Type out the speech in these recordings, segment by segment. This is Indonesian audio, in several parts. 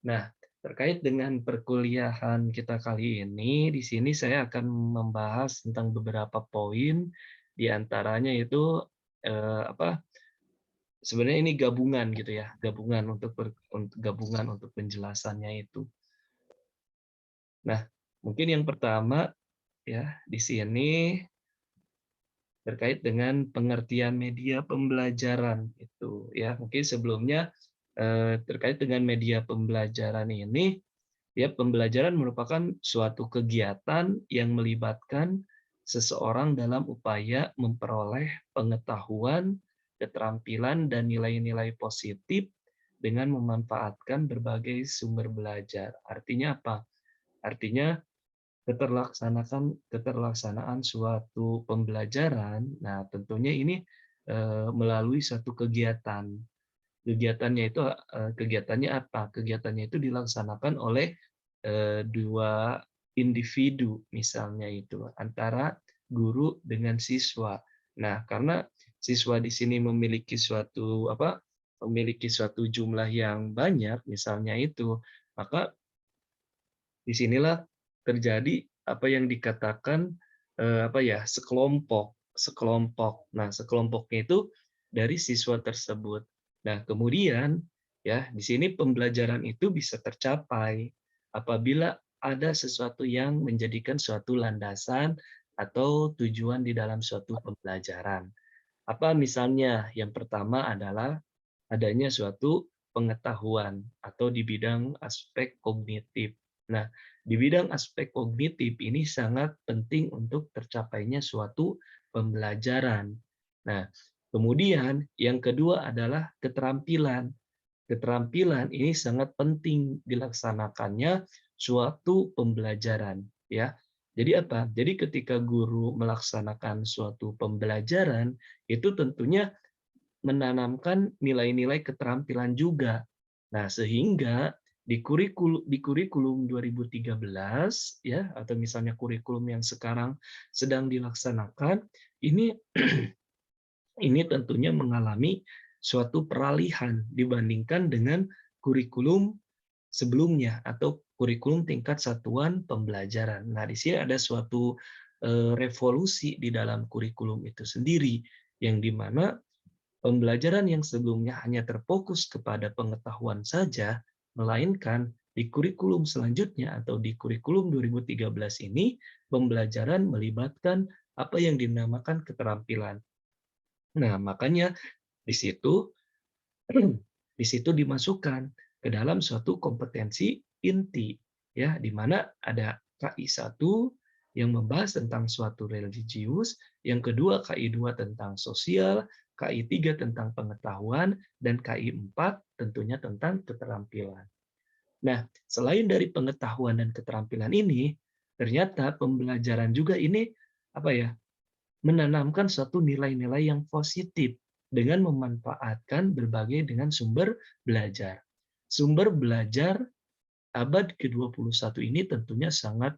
Nah, terkait dengan perkuliahan kita kali ini, di sini saya akan membahas tentang beberapa poin, di antaranya itu, apa, sebenarnya ini gabungan gitu ya, gabungan untuk gabungan untuk penjelasannya itu. Nah, mungkin yang pertama ya, di sini terkait dengan pengertian media pembelajaran itu ya. Mungkin sebelumnya, terkait dengan media pembelajaran ini, ya, pembelajaran merupakan suatu kegiatan yang melibatkan seseorang dalam upaya memperoleh pengetahuan, keterampilan, dan nilai-nilai positif dengan memanfaatkan berbagai sumber belajar. Artinya apa? Artinya keterlaksanaan suatu pembelajaran, nah tentunya ini, melalui suatu kegiatan. Kegiatannya apa? Kegiatannya itu dilaksanakan oleh, 2 individu misalnya itu, antara guru dengan siswa. Nah, karena siswa di sini memiliki suatu jumlah yang banyak misalnya itu, maka di sinilah terjadi apa yang dikatakan, sekelompok sekelompok. Nah, sekelompoknya itu dari siswa tersebut. Nah, kemudian ya, di sini pembelajaran itu bisa tercapai apabila ada sesuatu yang menjadikan suatu landasan atau tujuan di dalam suatu pembelajaran. Apa misalnya? Yang pertama adalah adanya suatu pengetahuan atau di bidang aspek kognitif. Nah, di bidang aspek kognitif ini sangat penting untuk tercapainya suatu pembelajaran. Nah, kemudian yang kedua adalah keterampilan. Keterampilan ini sangat penting dilaksanakannya suatu pembelajaran, ya. Jadi apa? Jadi ketika guru melaksanakan suatu pembelajaran, itu tentunya menanamkan nilai-nilai keterampilan juga. Nah, sehingga di kurikulum 2013 ya, atau misalnya kurikulum yang sekarang sedang dilaksanakan, ini ini tentunya mengalami suatu peralihan dibandingkan dengan kurikulum sebelumnya atau kurikulum tingkat satuan pembelajaran. Nah, di sini ada suatu revolusi di dalam kurikulum itu sendiri, yang di mana pembelajaran yang sebelumnya hanya terfokus kepada pengetahuan saja, melainkan di kurikulum selanjutnya atau di kurikulum 2013 ini, pembelajaran melibatkan apa yang dinamakan keterampilan. Nah, makanya di situ di situ dimasukkan ke dalam suatu kompetensi inti, ya, di mana ada KI 1 yang membahas tentang suatu religius, yang kedua KI 2 tentang sosial, KI 3 tentang pengetahuan, dan KI 4 tentunya tentang keterampilan. Nah, selain dari pengetahuan dan keterampilan ini, ternyata pembelajaran juga ini apa ya, menanamkan suatu nilai-nilai yang positif dengan memanfaatkan berbagai dengan sumber belajar. Sumber belajar abad ke-21 ini tentunya sangat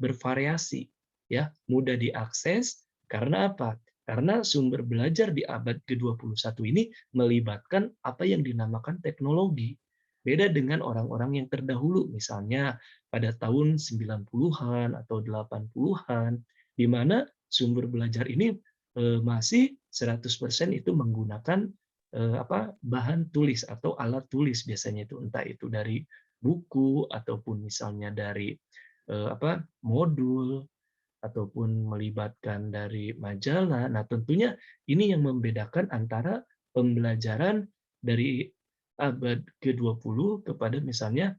bervariasi, ya, mudah diakses. Karena apa? Karena sumber belajar di abad ke-21 ini melibatkan apa yang dinamakan teknologi. Beda dengan orang-orang yang terdahulu, misalnya pada tahun 90-an atau 80-an, di mana sumber belajar ini masih 100% itu menggunakan bahan tulis atau alat tulis biasanya itu, entah itu dari buku ataupun misalnya dari modul ataupun melibatkan dari majalah. Nah, tentunya ini yang membedakan antara pembelajaran dari abad ke-20 kepada misalnya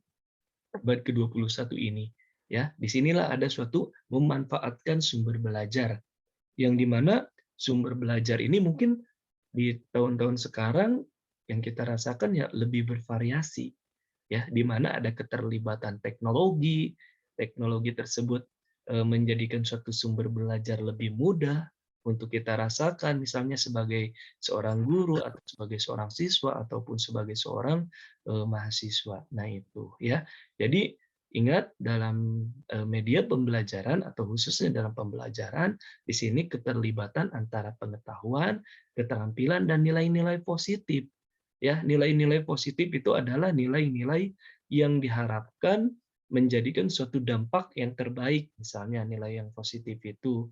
abad ke-21 ini, ya. Di sinilah ada suatu memanfaatkan sumber belajar, yang di mana sumber belajar ini mungkin di tahun-tahun sekarang yang kita rasakan ya lebih bervariasi, ya, di mana ada keterlibatan teknologi. Teknologi tersebut menjadikan suatu sumber belajar lebih mudah untuk kita rasakan, misalnya sebagai seorang guru atau sebagai seorang siswa ataupun sebagai seorang mahasiswa. Nah, itu ya. Jadi ingat, dalam media pembelajaran atau khususnya dalam pembelajaran, di sini keterlibatan antara pengetahuan, keterampilan, dan nilai-nilai positif. Ya, nilai-nilai positif itu adalah nilai-nilai yang diharapkan menjadikan suatu dampak yang terbaik, misalnya nilai yang positif itu,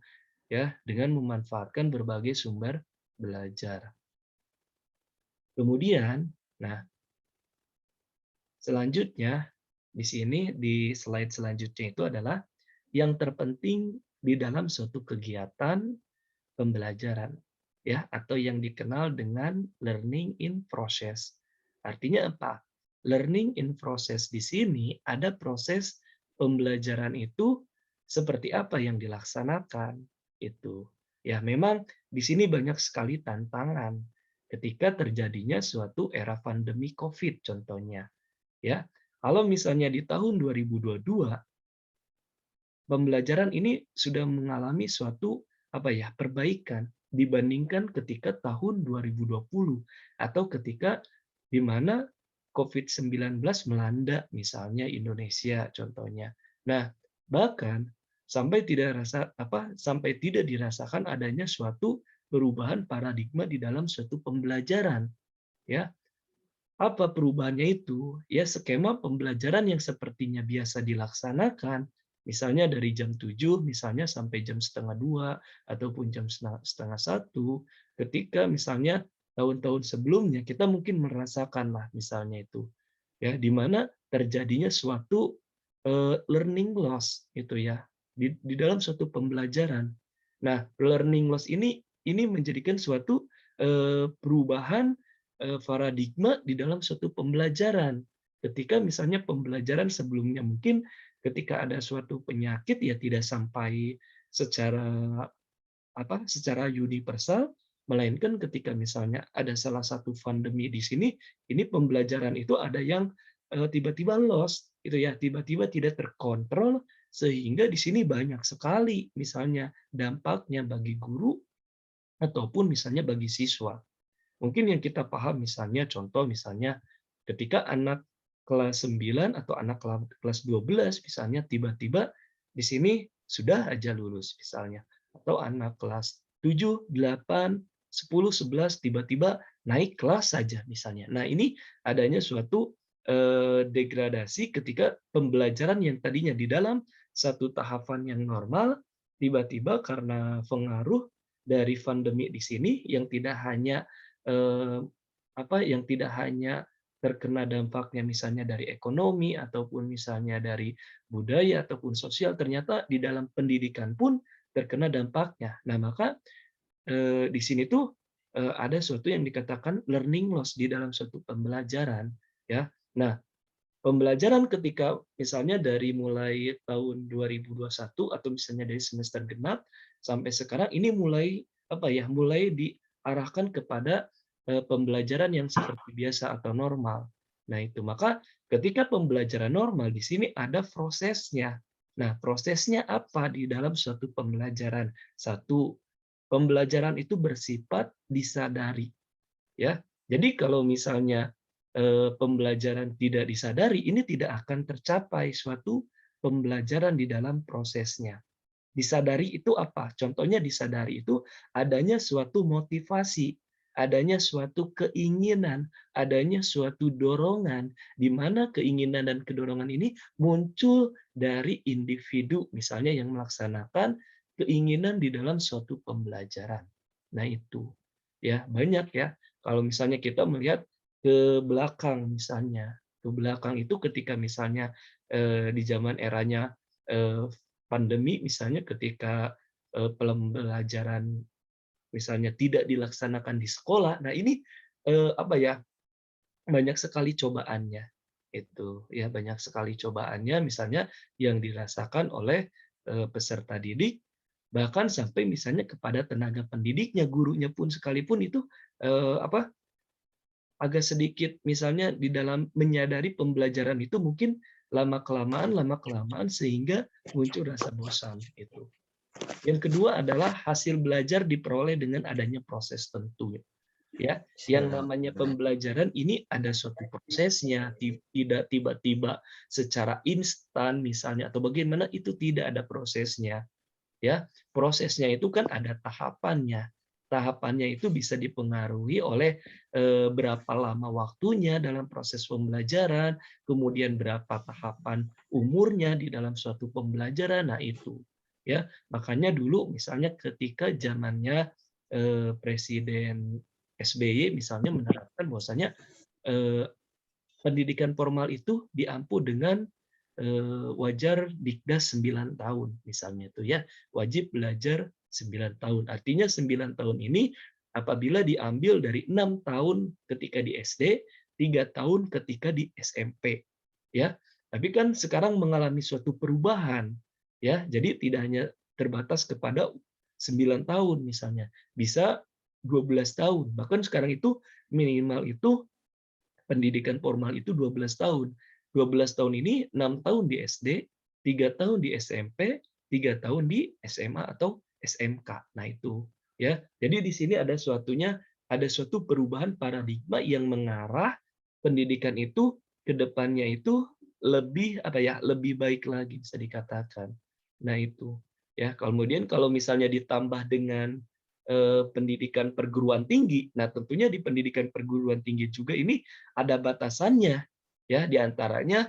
ya, dengan memanfaatkan berbagai sumber belajar. Kemudian, nah, selanjutnya di sini di slide selanjutnya itu adalah yang terpenting di dalam suatu kegiatan pembelajaran, ya, atau yang dikenal dengan learning in process. Artinya apa? Learning in process di sini ada proses pembelajaran itu seperti apa yang dilaksanakan itu. Ya, memang di sini banyak sekali tantangan ketika terjadinya suatu era pandemi COVID contohnya, ya. Kalau misalnya di tahun 2022 pembelajaran ini sudah mengalami suatu apa ya, perbaikan dibandingkan ketika tahun 2020 atau ketika di mana COVID-19 melanda misalnya Indonesia contohnya. Nah, bahkan sampai tidak dirasakan adanya suatu perubahan paradigma di dalam suatu pembelajaran, ya. Apa perubahannya itu? Ya skema pembelajaran yang sepertinya biasa dilaksanakan, misalnya dari jam 7 misalnya sampai jam setengah 2 ataupun jam setengah 1, ketika misalnya tahun-tahun sebelumnya kita mungkin merasakan lah misalnya itu, ya di mana terjadinya suatu learning loss gitu ya di dalam suatu pembelajaran. Nah, learning loss ini menjadikan suatu perubahan paradigma di dalam suatu pembelajaran. Ketika misalnya pembelajaran sebelumnya mungkin ketika ada suatu penyakit ya tidak sampai secara secara universal, melainkan ketika misalnya ada salah satu pandemi di sini, ini pembelajaran itu ada yang tiba-tiba lost, itu ya, tiba-tiba tidak terkontrol sehingga di sini banyak sekali misalnya dampaknya bagi guru ataupun misalnya bagi siswa. Mungkin yang kita paham misalnya contoh misalnya ketika anak kelas 9 atau anak kelas 12 misalnya tiba-tiba di sini sudah aja lulus misalnya, atau anak kelas 7 8 10 11 tiba-tiba naik kelas saja misalnya. Nah, ini adanya suatu degradasi ketika pembelajaran yang tadinya di dalam satu tahapan yang normal tiba-tiba karena pengaruh dari pandemi di sini yang tidak hanya eh, yang tidak hanya terkena dampaknya misalnya dari ekonomi ataupun misalnya dari budaya ataupun sosial, ternyata di dalam pendidikan pun terkena dampaknya. Nah, maka di sini tuh ada suatu yang dikatakan learning loss di dalam suatu pembelajaran, ya. Nah, pembelajaran ketika misalnya dari mulai tahun 2021 atau misalnya dari semester genap sampai sekarang ini mulai diarahkan kepada pembelajaran yang seperti biasa atau normal. Nah, itu maka ketika pembelajaran normal di sini ada prosesnya. Nah, prosesnya apa di dalam suatu pembelajaran? Satu, pembelajaran itu bersifat disadari, ya. Jadi kalau misalnya pembelajaran tidak disadari, ini tidak akan tercapai suatu pembelajaran di dalam prosesnya. Disadari itu apa? Contohnya disadari itu adanya suatu motivasi, adanya suatu keinginan, adanya suatu dorongan, di mana keinginan dan kedorongan ini muncul dari individu, misalnya yang melaksanakan keinginan di dalam suatu pembelajaran. Nah itu, ya banyak ya. Kalau misalnya kita melihat ke belakang, misalnya ke belakang itu ketika misalnya di zaman eranya pandemi misalnya ketika pembelajaran misalnya tidak dilaksanakan di sekolah, nah ini banyak sekali cobaannya itu ya banyak sekali cobaannya misalnya yang dirasakan oleh peserta didik bahkan sampai misalnya kepada tenaga pendidiknya gurunya pun sekalipun itu eh, apa agak sedikit misalnya di dalam menyadari pembelajaran itu mungkin lama kelamaan sehingga muncul rasa bosan itu. Yang kedua adalah hasil belajar diperoleh dengan adanya proses tentu. Ya, yang Siap. namanya pembelajaran ini ada suatu prosesnya, tidak tiba-tiba secara instan misalnya atau bagaimana itu tidak ada prosesnya. Ya, prosesnya itu kan ada tahapannya. tahapannya itu bisa dipengaruhi oleh berapa lama waktunya dalam proses pembelajaran, kemudian berapa tahapan umurnya di dalam suatu pembelajaran. Nah itu, ya. Makanya dulu misalnya ketika zamannya Presiden SBY misalnya menerapkan bahwasanya eh, pendidikan formal itu diampu dengan wajar Dikdas 9 tahun misalnya itu ya, wajib belajar 9 tahun. Artinya 9 tahun ini apabila diambil dari 6 tahun ketika di SD, 3 tahun ketika di SMP ya. Tapi kan sekarang mengalami suatu perubahan ya. Jadi tidak hanya terbatas kepada 9 tahun misalnya, bisa 12 tahun. Bahkan sekarang itu minimal itu pendidikan formal itu 12 tahun. 12 tahun ini 6 tahun di SD, 3 tahun di SMP, 3 tahun di SMA atau SMK. Nah itu ya. Jadi di sini ada suatu perubahan paradigma yang mengarah pendidikan itu ke depannya itu lebih apa ya, lebih baik lagi bisa dikatakan. Nah itu. Ya, kemudian kalau misalnya ditambah dengan pendidikan perguruan tinggi. Nah, tentunya di pendidikan perguruan tinggi juga ini ada batasannya, ya. Di antaranya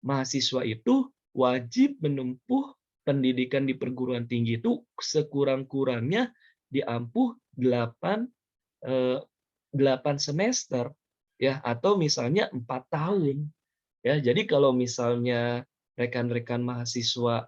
mahasiswa itu wajib menempuh pendidikan di perguruan tinggi itu sekurang-kurangnya diampuh 8 semester, ya, atau misalnya 4 tahun. Ya, jadi kalau misalnya rekan-rekan mahasiswa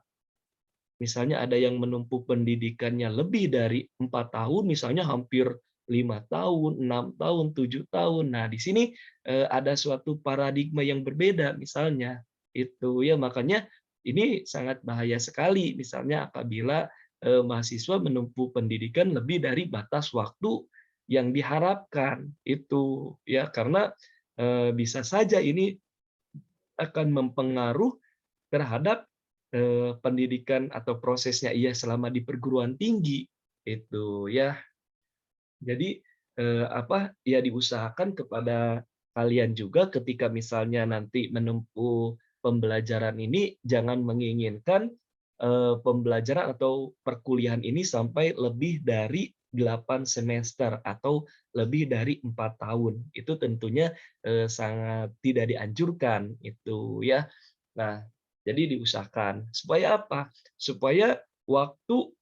misalnya ada yang menempuh pendidikannya lebih dari 4 tahun, misalnya hampir 5 tahun, 6 tahun, 7 tahun. Nah, di sini ada suatu paradigma yang berbeda misalnya. Itu ya makanya ini sangat bahaya sekali misalnya apabila mahasiswa menempuh pendidikan lebih dari batas waktu yang diharapkan. Itu ya karena bisa saja ini akan mempengaruhi terhadap pendidikan atau prosesnya ia selama di perguruan tinggi itu ya. Jadi ya diusahakan kepada kalian juga ketika misalnya nanti menempuh pembelajaran ini jangan menginginkan pembelajaran atau perkuliahan ini sampai lebih dari 8 semester atau lebih dari 4 tahun. Itu tentunya sangat tidak dianjurkan itu ya. Nah, jadi diusahakan supaya apa? Supaya waktu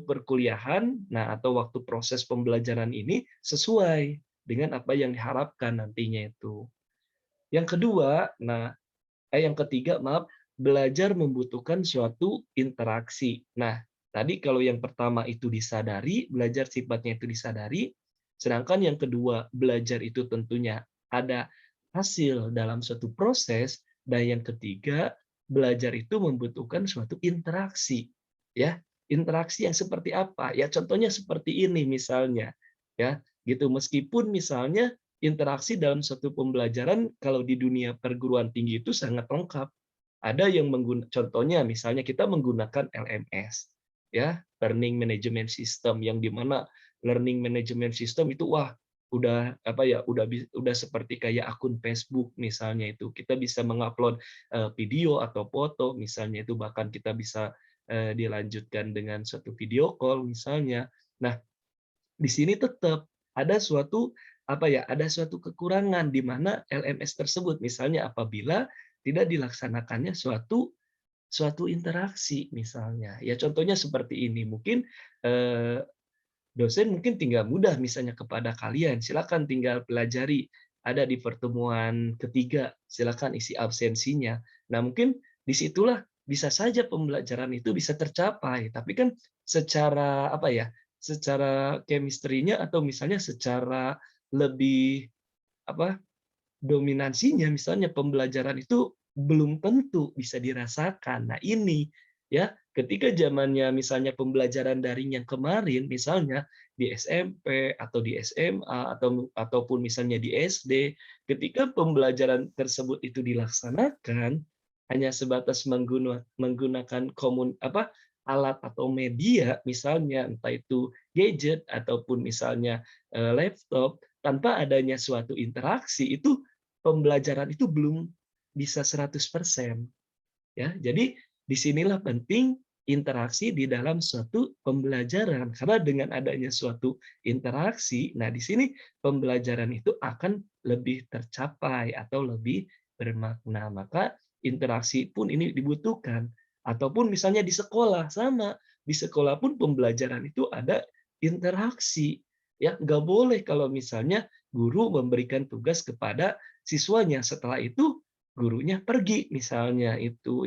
perkuliahan, nah atau waktu proses pembelajaran ini sesuai dengan apa yang diharapkan nantinya itu. Yang kedua, yang ketiga, maaf, belajar membutuhkan suatu interaksi. Nah, tadi kalau yang pertama itu disadari, belajar sifatnya itu disadari, sedangkan yang kedua, belajar itu tentunya ada hasil dalam suatu proses, dan yang ketiga, belajar itu membutuhkan suatu interaksi. Ya, interaksi yang seperti apa? Ya, contohnya seperti ini misalnya, ya, gitu. Meskipun misalnya interaksi dalam satu pembelajaran kalau di dunia perguruan tinggi itu sangat lengkap. Ada yang contohnya misalnya kita menggunakan LMS, ya, Learning Management System yang di mana Learning Management System itu wah udah apa ya udah seperti kayak akun Facebook misalnya itu kita bisa mengupload video atau foto misalnya itu bahkan kita bisa dilanjutkan dengan suatu video call misalnya. Nah, di sini tetap ada suatu kekurangan di mana LMS tersebut misalnya apabila tidak dilaksanakannya suatu suatu interaksi misalnya. Ya contohnya seperti ini, mungkin eh, dosen mungkin tinggal mudah misalnya kepada kalian, silakan tinggal pelajari. Ada di pertemuan ketiga, silakan isi absensinya. Nah, mungkin disitulah bisa saja pembelajaran itu bisa tercapai, tapi kan secara apa ya, secara chemistry-nya atau misalnya secara lebih apa dominansinya misalnya pembelajaran itu belum tentu bisa dirasakan. Nah ini ya ketika zamannya misalnya pembelajaran daring yang kemarin misalnya di SMP atau di SMA ataupun misalnya di SD ketika pembelajaran tersebut itu dilaksanakan hanya sebatas menggunakan alat atau media misalnya entah itu gadget ataupun misalnya laptop tanpa adanya suatu interaksi itu pembelajaran itu belum bisa 100%. Ya. Jadi disinilah penting interaksi di dalam suatu pembelajaran. Karena dengan adanya suatu interaksi, nah di sini pembelajaran itu akan lebih tercapai atau lebih bermakna. Maka interaksi pun ini dibutuhkan. Ataupun misalnya di sekolah, sama. Di sekolah pun pembelajaran itu ada interaksi. Ya, nggak boleh kalau misalnya guru memberikan tugas kepada siswanya, setelah itu gurunya pergi misalnya, itu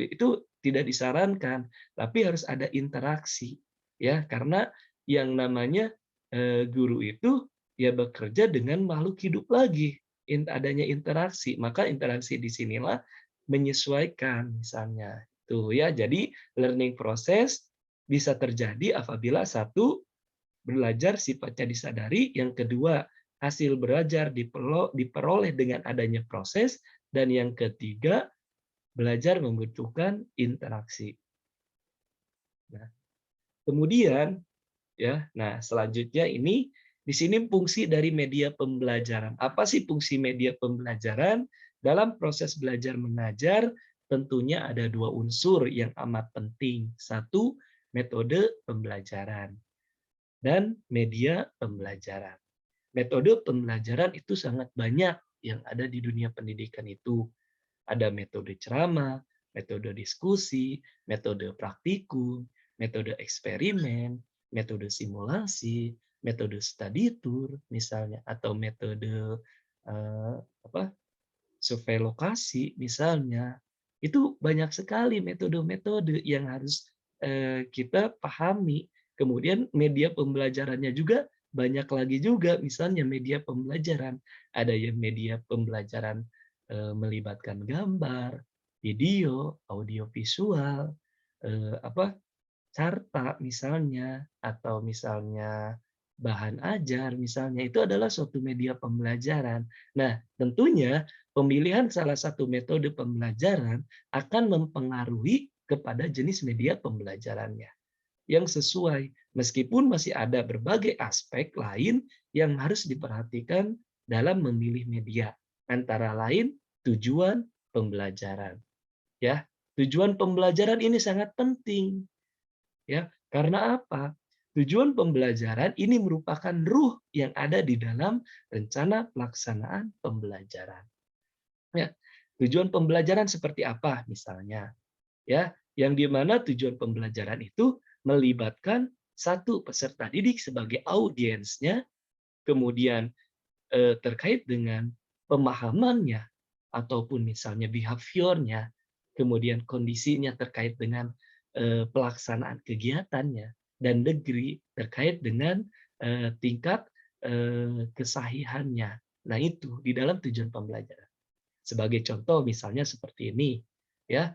tidak disarankan, tapi harus ada interaksi ya, karena yang namanya guru itu ya bekerja dengan makhluk hidup lagi, adanya interaksi, maka interaksi di sinilah menyesuaikan misalnya tuh ya. Jadi learning proses bisa terjadi apabila satu, belajar sifatnya disadari, yang kedua, hasil belajar diperoleh dengan adanya proses, dan yang ketiga, belajar membutuhkan interaksi. Nah, kemudian ya, nah selanjutnya ini di sini fungsi dari media pembelajaran. Apa sih fungsi media pembelajaran? Dalam proses belajar mengajar tentunya ada dua unsur yang amat penting. Satu, metode pembelajaran dan media pembelajaran. Metode pembelajaran itu sangat banyak yang ada di dunia pendidikan itu. Ada metode ceramah, metode diskusi, metode praktikum, metode eksperimen, metode simulasi, metode study tour misalnya, atau metode eh, apa survei lokasi misalnya. Itu banyak sekali metode-metode yang harus kita pahami. Kemudian media pembelajarannya juga banyak lagi juga, misalnya media pembelajaran. Ada yang media pembelajaran melibatkan gambar, video, audio visual, apa carta misalnya, atau misalnya bahan ajar misalnya, itu adalah suatu media pembelajaran. Nah, tentunya pemilihan salah satu metode pembelajaran akan mempengaruhi kepada jenis media pembelajarannya yang sesuai, meskipun masih ada berbagai aspek lain yang harus diperhatikan dalam memilih media, antara lain tujuan pembelajaran. Ya, tujuan pembelajaran ini sangat penting. Ya, karena apa? Tujuan pembelajaran ini merupakan ruh yang ada di dalam rencana pelaksanaan pembelajaran. Ya, tujuan pembelajaran seperti apa misalnya? Ya, yang di mana tujuan pembelajaran itu melibatkan satu, peserta didik sebagai audiensnya, kemudian terkait dengan pemahamannya ataupun misalnya behaviornya, kemudian kondisinya terkait dengan pelaksanaan kegiatannya, dan degree terkait dengan tingkat kesahihannya. Nah, itu di dalam tujuan pembelajaran. Sebagai contoh misalnya seperti ini, ya,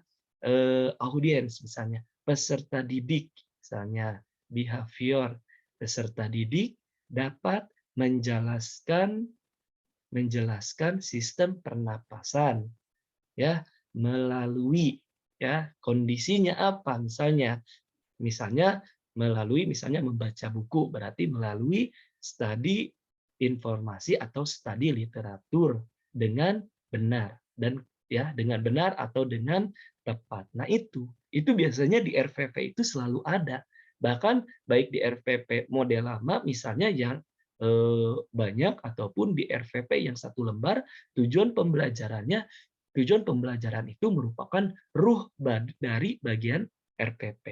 audiens misalnya, peserta didik misalnya, behavior peserta didik dapat menjelaskan menjelaskan sistem pernapasan ya melalui ya kondisinya apa misalnya melalui misalnya membaca buku, berarti melalui studi informasi atau studi literatur dengan benar dan ya dengan benar atau dengan tepat. Nah, itu biasanya di RVP itu selalu ada. Bahkan baik di RVP model lama misalnya yang banyak, ataupun di RVP yang satu lembar, tujuan pembelajaran itu merupakan ruh dari bagian RPP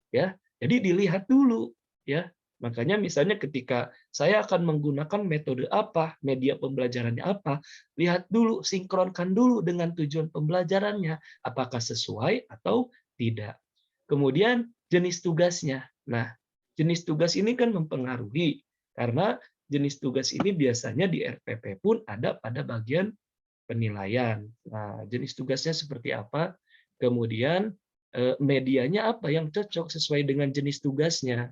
ya. Jadi dilihat dulu ya. Makanya misalnya ketika saya akan menggunakan metode apa, media pembelajarannya apa, lihat dulu, sinkronkan dulu dengan tujuan pembelajarannya, apakah sesuai atau tidak. Kemudian jenis tugasnya. Nah, jenis tugas ini kan mempengaruhi, karena jenis tugas ini biasanya di RPP pun ada pada bagian penilaian. Nah, jenis tugasnya seperti apa? Kemudian medianya apa yang cocok sesuai dengan jenis tugasnya.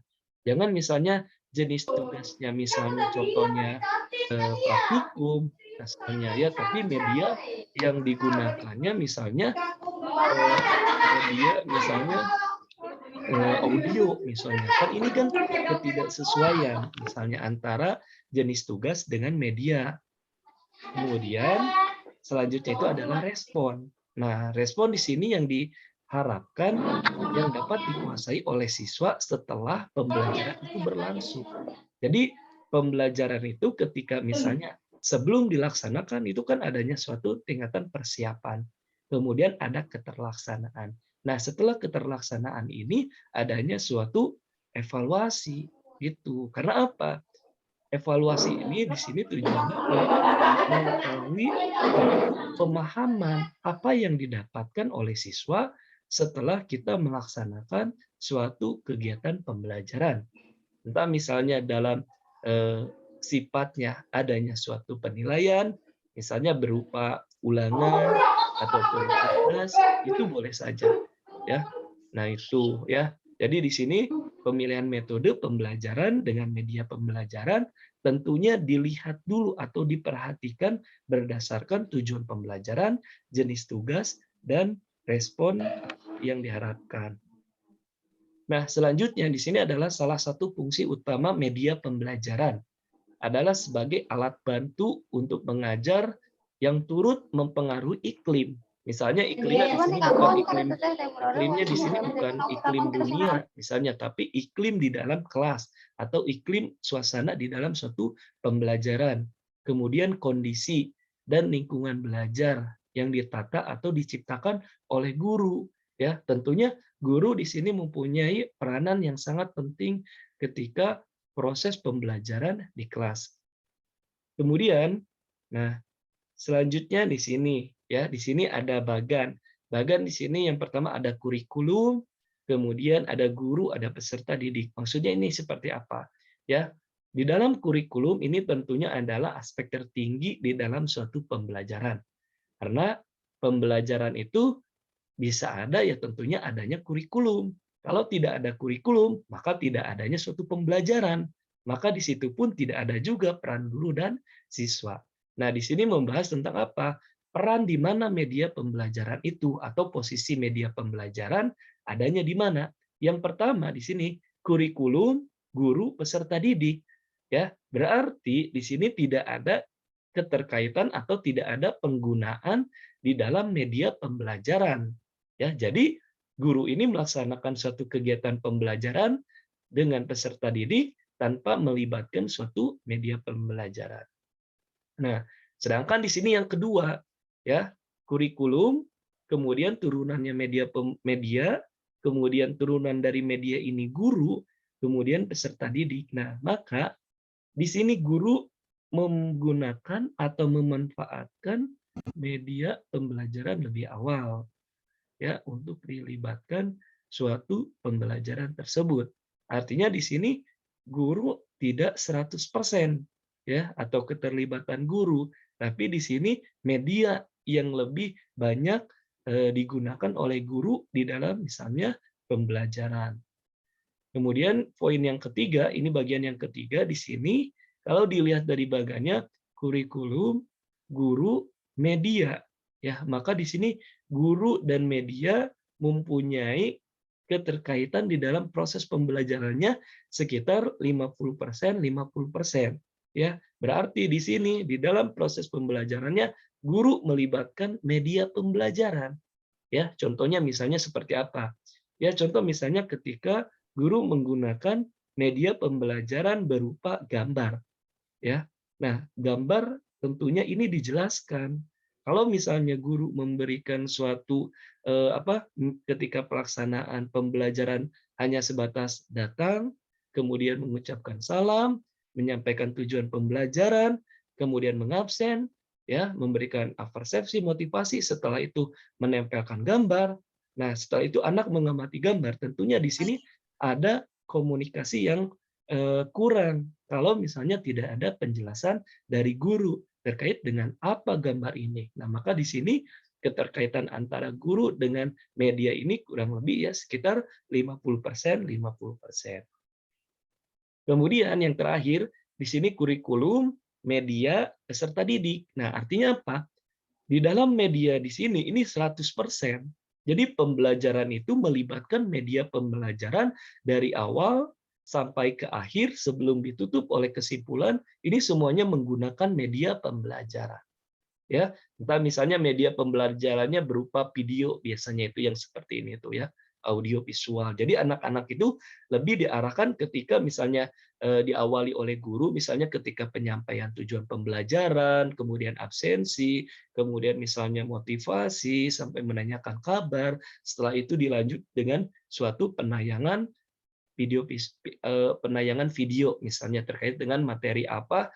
Jangan misalnya jenis tugasnya misalnya contohnya praktikum misalnya ya, tapi media yang digunakannya misalnya media misalnya audio misalnya. Kan ini kan ketidaksesuaian misalnya antara jenis tugas dengan media. Kemudian selanjutnya itu adalah respon. Nah, respon di sini yang harapkan yang dapat dikuasai oleh siswa setelah pembelajaran itu berlangsung. Jadi pembelajaran itu ketika misalnya sebelum dilaksanakan itu kan adanya suatu tingkatan persiapan. Kemudian ada keterlaksanaan. Nah, setelah keterlaksanaan ini adanya suatu evaluasi gitu. Karena apa? Evaluasi ini di sini tujuannya untuk mengetahui pemahaman apa yang didapatkan oleh siswa setelah kita melaksanakan suatu kegiatan pembelajaran. Entah misalnya dalam eh, sifatnya adanya suatu penilaian, misalnya berupa ulangan ataupun tugas, itu boleh saja, ya. Nah itu ya. Jadi di sini pemilihan metode pembelajaran dengan media pembelajaran tentunya dilihat dulu atau diperhatikan berdasarkan tujuan pembelajaran, jenis tugas, dan respon yang diharapkan. Nah, selanjutnya di sini adalah salah satu fungsi utama media pembelajaran adalah sebagai alat bantu untuk mengajar yang turut mempengaruhi iklim. Misalnya iklimnya di sini bukan iklimnya di sini bukan iklim dunia misalnya, tapi iklim di dalam kelas atau iklim suasana di dalam suatu pembelajaran. Kemudian kondisi dan lingkungan belajar yang ditata atau diciptakan oleh guru. Ya, tentunya guru di sini mempunyai peranan yang sangat penting ketika proses pembelajaran di kelas. Kemudian, nah selanjutnya di sini ya, di sini ada bagan. Bagan di sini yang pertama ada kurikulum, kemudian ada guru, ada peserta didik. Maksudnya ini seperti apa? Ya, di dalam kurikulum ini tentunya adalah aspek tertinggi di dalam suatu pembelajaran. Karena pembelajaran itu bisa ada ya tentunya adanya kurikulum. Kalau tidak ada kurikulum, maka tidak adanya suatu pembelajaran. Maka di situ pun tidak ada juga peran guru dan siswa. Nah, di sini membahas tentang apa? Peran di mana media pembelajaran itu atau posisi media pembelajaran adanya di mana? Yang pertama di sini kurikulum, guru, peserta didik. Ya, berarti di sini tidak ada keterkaitan atau tidak ada penggunaan di dalam media pembelajaran. Ya, jadi guru ini melaksanakan suatu kegiatan pembelajaran dengan peserta didik tanpa melibatkan suatu media pembelajaran. Nah, sedangkan di sini yang kedua, ya, kurikulum, kemudian turunannya media, kemudian turunan dari media ini guru, kemudian peserta didik. Nah, maka di sini guru menggunakan atau memanfaatkan media pembelajaran lebih awal ya untuk dilibatkan suatu pembelajaran tersebut. Artinya di sini guru tidak 100% ya atau keterlibatan guru, tapi di sini media yang lebih banyak digunakan oleh guru di dalam misalnya pembelajaran. Kemudian poin yang ketiga, ini bagian yang ketiga di sini, kalau dilihat dari bagannya kurikulum, guru, media. Ya, maka di sini guru dan media mempunyai keterkaitan di dalam proses pembelajarannya sekitar 50%, 50%. Ya, berarti di sini di dalam proses pembelajarannya guru melibatkan media pembelajaran. Ya, contohnya misalnya seperti apa? Ya, contoh misalnya ketika guru menggunakan media pembelajaran berupa gambar, ya. Nah, gambar tentunya ini dijelaskan. Kalau misalnya guru memberikan suatu ketika pelaksanaan pembelajaran hanya sebatas datang, kemudian mengucapkan salam, menyampaikan tujuan pembelajaran, kemudian mengabsen, ya, memberikan persepsi, motivasi, setelah itu menempelkan gambar. Nah, setelah itu anak mengamati gambar, tentunya di sini ada komunikasi yang kurang kalau misalnya tidak ada penjelasan dari guru terkait dengan apa gambar ini. Nah, maka di sini keterkaitan antara guru dengan media ini kurang lebih ya sekitar 50%, 50%. Kemudian yang terakhir, di sini kurikulum, media, peserta didik. Nah, artinya apa? Di dalam media di sini ini 100%. Jadi pembelajaran itu melibatkan media pembelajaran dari awal sampai ke akhir sebelum ditutup oleh kesimpulan, ini semuanya menggunakan media pembelajaran. ya. Entah misalnya media pembelajarannya berupa video, biasanya itu yang seperti ini tuh ya, audio visual. Jadi anak-anak itu lebih diarahkan ketika misalnya diawali oleh guru, misalnya ketika penyampaian tujuan pembelajaran, kemudian absensi, kemudian misalnya motivasi, sampai menanyakan kabar. Setelah itu dilanjut dengan suatu penayangan penayangan video misalnya terkait dengan materi apa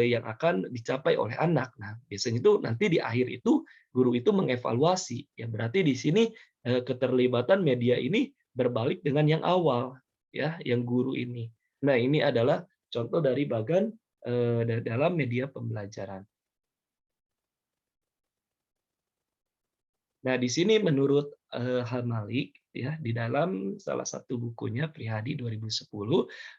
yang akan dicapai oleh anak. Nah, biasanya itu nanti di akhir itu guru itu mengevaluasi. Ya berarti di sini keterlibatan media ini berbalik dengan yang awal, ya, yang guru ini. Nah, ini adalah contoh dari bagan dalam media pembelajaran. Nah, di sini menurut Hamalik ya, di dalam salah satu bukunya Prihadi 2010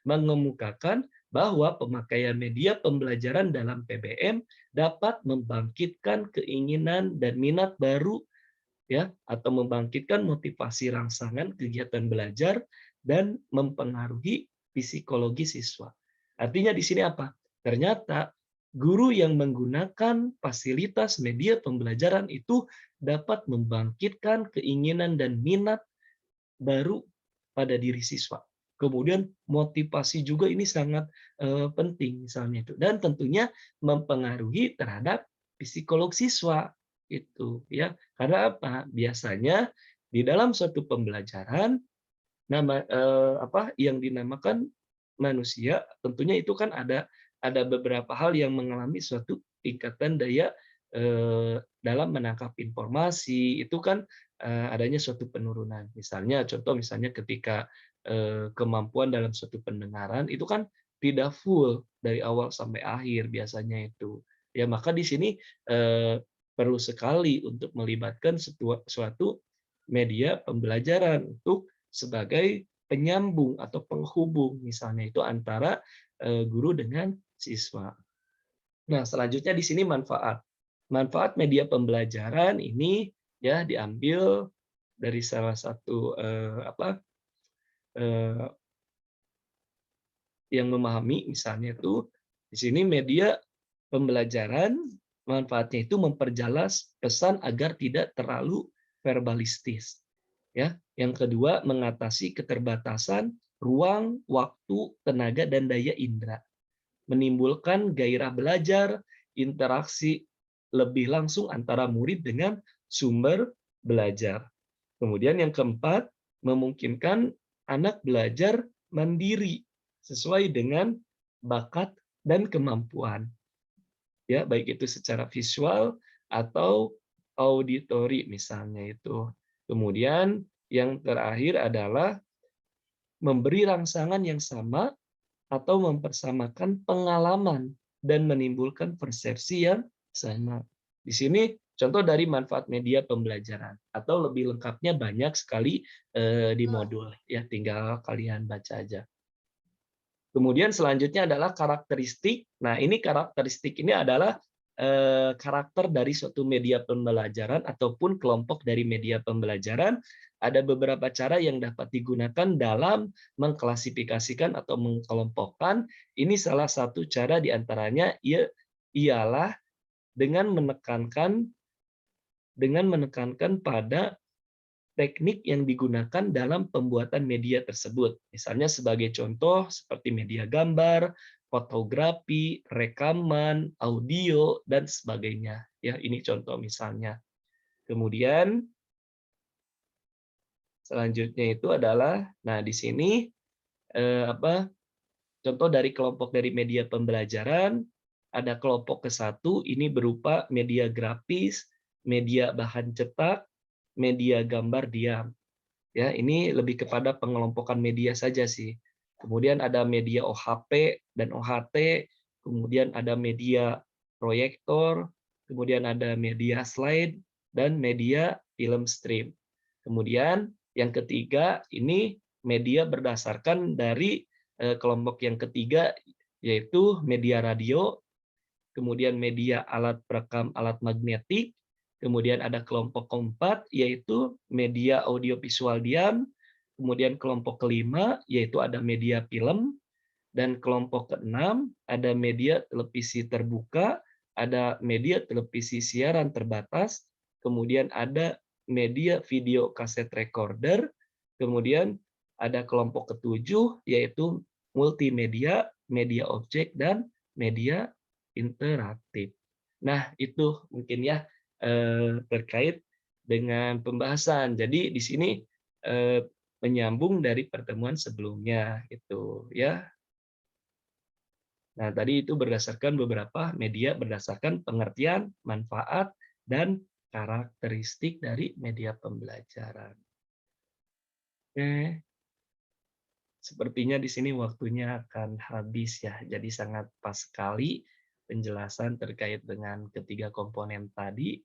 mengemukakan bahwa pemakaian media pembelajaran dalam PBM dapat membangkitkan keinginan dan minat baru ya, atau membangkitkan motivasi rangsangan kegiatan belajar dan mempengaruhi psikologi siswa. Artinya di sini apa? Ternyata guru yang menggunakan fasilitas media pembelajaran itu dapat membangkitkan keinginan dan minat baru pada diri siswa. Kemudian motivasi juga ini sangat penting misalnya itu, dan tentunya mempengaruhi terhadap psikolog siswa itu ya. Karena apa? Biasanya di dalam suatu pembelajaran yang dinamakan manusia, tentunya itu kan ada beberapa hal yang mengalami suatu tingkatan daya dalam menangkap informasi, itu kan adanya suatu penurunan. Misalnya ketika kemampuan dalam suatu pendengaran itu kan tidak full dari awal sampai akhir biasanya itu. Ya, maka di sini perlu sekali untuk melibatkan suatu media pembelajaran untuk sebagai penyambung atau penghubung misalnya itu antara guru dengan siswa. Nah, selanjutnya di sini manfaat. Manfaat media pembelajaran ini ya diambil dari salah satu eh, yang memahami misalnya itu di sini media pembelajaran manfaatnya itu memperjelas pesan agar tidak terlalu verbalistis. Ya, yang kedua mengatasi keterbatasan ruang, waktu, tenaga dan daya indera, menimbulkan gairah belajar, interaksi lebih langsung antara murid dengan sumber belajar. Kemudian yang keempat, memungkinkan anak belajar mandiri sesuai dengan bakat dan kemampuan. Ya, baik itu secara visual atau auditori misalnya itu. Kemudian yang terakhir adalah memberi rangsangan yang sama atau mempersamakan pengalaman dan menimbulkan persepsi yang sama. Di sini contoh dari manfaat media pembelajaran, atau lebih lengkapnya banyak sekali di modul ya, tinggal kalian baca aja. Kemudian selanjutnya adalah karakteristik. Nah, ini karakteristik ini adalah karakter dari suatu media pembelajaran ataupun kelompok dari media pembelajaran. Ada beberapa cara yang dapat digunakan dalam mengklasifikasikan atau mengkelompokkan. Ini salah satu cara diantaranya ialah dengan menekankan pada teknik yang digunakan dalam pembuatan media tersebut. Misalnya sebagai contoh seperti media gambar, fotografi, rekaman, audio, dan sebagainya. Ya, ini contoh misalnya. Kemudian selanjutnya itu adalah, nah di sini contoh dari kelompok dari media pembelajaran, ada kelompok ke-1 ini berupa media grafis, media bahan cetak, media gambar diam. Ya, ini lebih kepada pengelompokan media saja sih. Kemudian ada media OHP dan OHT, kemudian ada media proyektor, kemudian ada media slide, dan media film stream. Kemudian yang ketiga ini media berdasarkan dari kelompok yang ketiga, yaitu media radio, kemudian media alat perekam alat magnetik, kemudian ada kelompok keempat, yaitu media audiovisual diam, kemudian kelompok kelima, yaitu ada media film, dan kelompok keenam ada media televisi terbuka, ada media televisi siaran terbatas, kemudian ada media video kaset recorder, kemudian ada kelompok ketujuh yaitu multimedia, media objek, dan media interaktif. Nah, itu mungkin ya terkait dengan pembahasan. Jadi di sini eee, menyambung dari pertemuan sebelumnya itu ya. Nah, tadi itu berdasarkan beberapa media berdasarkan pengertian, manfaat, dan karakteristik dari media pembelajaran. Oke, sepertinya di sini waktunya akan habis ya. Jadi sangat pas sekali penjelasan terkait dengan ketiga komponen tadi.